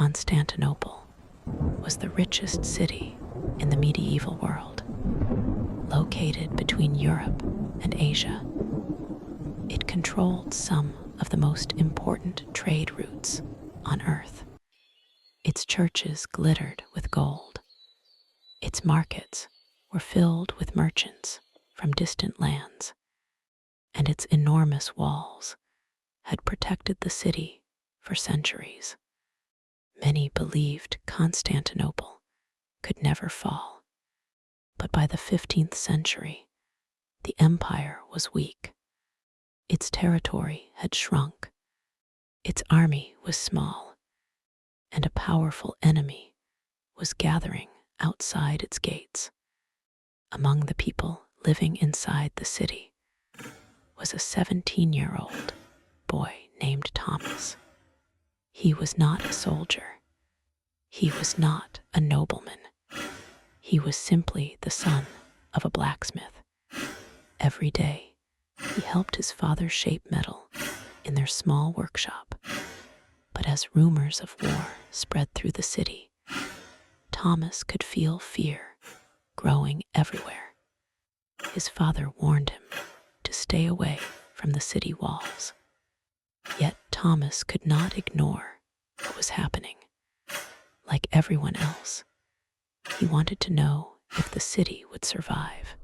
Constantinople was the richest city in the medieval world, located between Europe and Asia. It controlled some of the most important trade routes on Earth. Its churches glittered with gold. Its markets were filled with merchants from distant lands, and its enormous walls had protected the city for centuries. Many believed Constantinople could never fall, but by the 15th century, the empire was weak. Its territory had shrunk, its army was small, and a powerful enemy was gathering outside its gates. Among the people living inside the city was a 17-year-old boy named Thomas. He was not a soldier. He was not a nobleman. He was simply the son of a blacksmith. Every day, he helped his father shape metal in their small workshop. But as rumors of war spread through the city, Thomas could feel fear growing everywhere. His father warned him to stay away from the city walls. Yet Thomas could not ignore what was happening. Like everyone else, he wanted to know if the city would survive.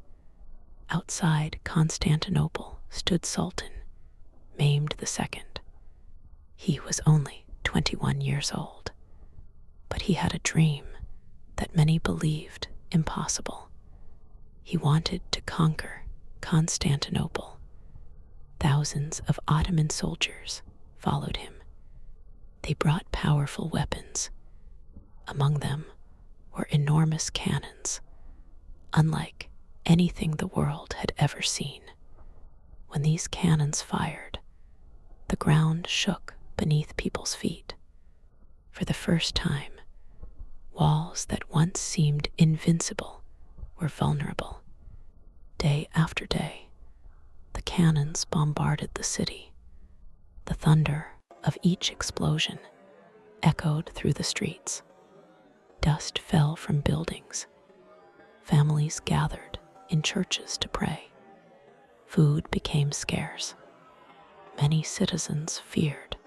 Outside Constantinople stood Sultan Mehmed II. He was only 21 years old, but he had a dream that many believed impossible. He wanted to conquer Constantinople. Thousands of Ottoman soldiers followed him. They brought powerful weapons. Among them were enormous cannons, unlike anything the world had ever seen. When these cannons fired, the ground shook beneath people's feet. For the first time, walls that once seemed invincible were vulnerable. Day after day, the cannons bombarded the city. The thunder of each explosion echoed through the streets. Dust fell from buildings. Families gathered in churches to pray. Food became scarce. Many citizens feared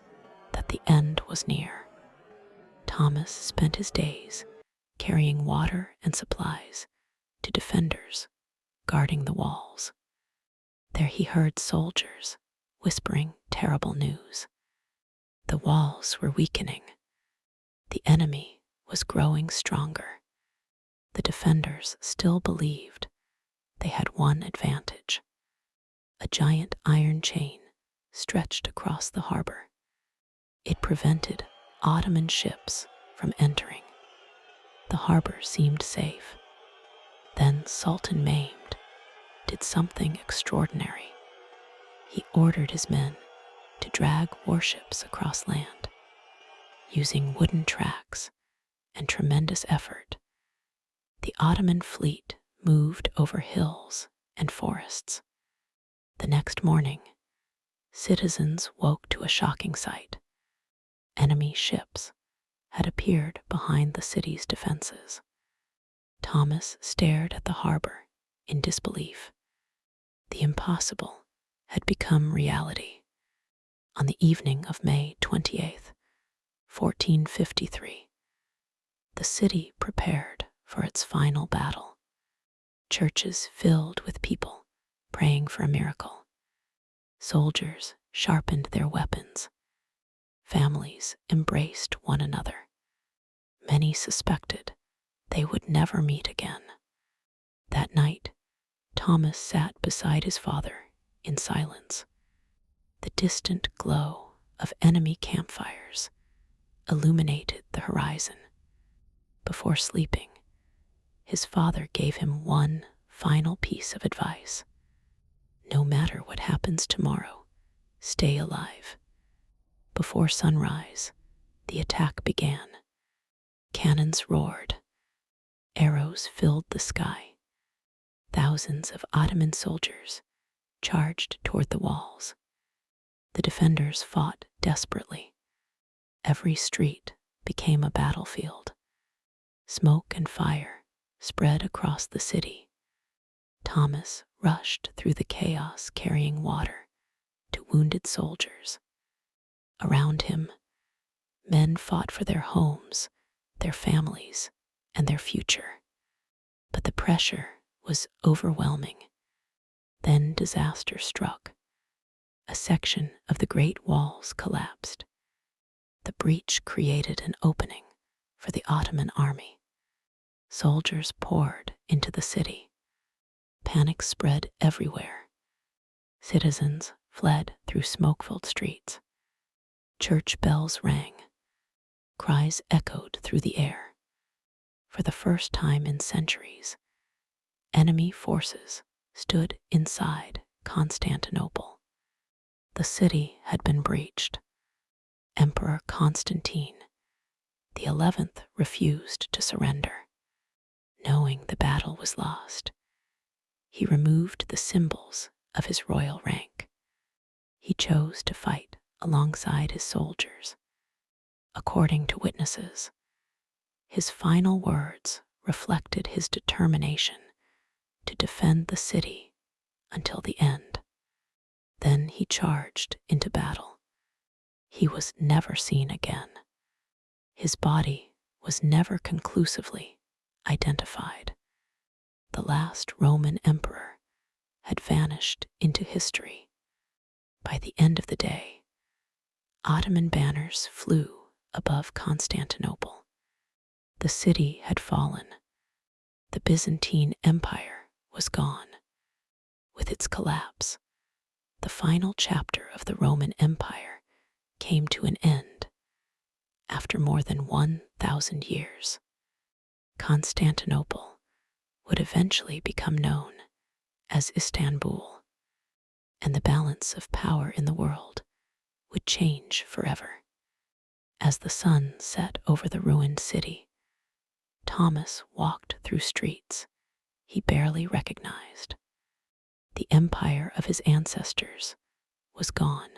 that the end was near. Thomas spent his days carrying water and supplies to defenders guarding the walls. There he heard soldiers whispering terrible news. The walls were weakening. The enemy was growing stronger. The defenders still believed they had one advantage. A giant iron chain stretched across the harbor. It prevented Ottoman ships from entering. The harbor seemed safe. Then Sultan Mehmed did something extraordinary. He ordered his men to drag warships across land. Using wooden tracks and tremendous effort, the Ottoman fleet moved over hills and forests. The next morning, citizens woke to a shocking sight. Enemy ships had appeared behind the city's defenses. Thomas stared at the harbor in disbelief. The impossible had become reality. On the evening of May 28th, 1453, the city prepared for its final battle. Churches filled with people praying for a miracle. Soldiers sharpened their weapons. Families embraced one another. Many suspected they would never meet again. That night, Thomas sat beside his father in silence. The distant glow of enemy campfires illuminated the horizon. Before sleeping, his father gave him one final piece of advice. No matter what happens tomorrow, stay alive. Before sunrise, the attack began. Cannons roared. Arrows filled the sky. Thousands of Ottoman soldiers charged toward the walls. The defenders fought desperately. Every street became a battlefield. Smoke and fire spread across the city. Thomas rushed through the chaos carrying water to wounded soldiers. Around him, men fought for their homes, their families, and their future. But the pressure was overwhelming. Then disaster struck. A section of the Great Walls collapsed. The breach created an opening for the Ottoman army. Soldiers poured into the city. Panic spread everywhere. Citizens fled through smoke-filled streets. Church bells rang. Cries echoed through the air. For the first time in centuries, enemy forces stood inside Constantinople. The city had been breached. Emperor Constantine XI refused to surrender. Knowing the battle was lost, he removed the symbols of his royal rank. He chose to fight alongside his soldiers. According to witnesses, his final words reflected his determination to defend the city until the end. Then he charged into battle. He was never seen again. His body was never conclusively identified. The last Roman emperor had vanished into history. By the end of the day, Ottoman banners flew above Constantinople. The city had fallen. The Byzantine Empire was gone. With its collapse, the final chapter of the Roman Empire came to an end. After more than 1,000 years, Constantinople would eventually become known as Istanbul, and the balance of power in the world would change forever. As the sun set over the ruined city, Thomas walked through streets he barely recognized. The empire of his ancestors was gone.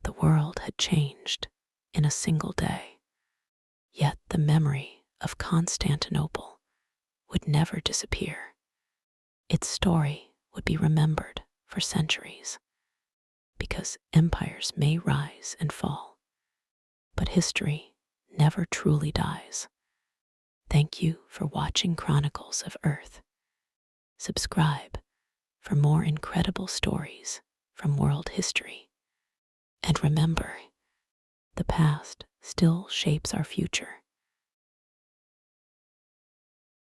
The world had changed in a single day. Yet the memory of Constantinople would never disappear. Its story would be remembered for centuries, because empires may rise and fall, but history never truly dies. Thank you for watching Chronicles of Earth. Subscribe for more incredible stories from world history. And remember, the past still shapes our future.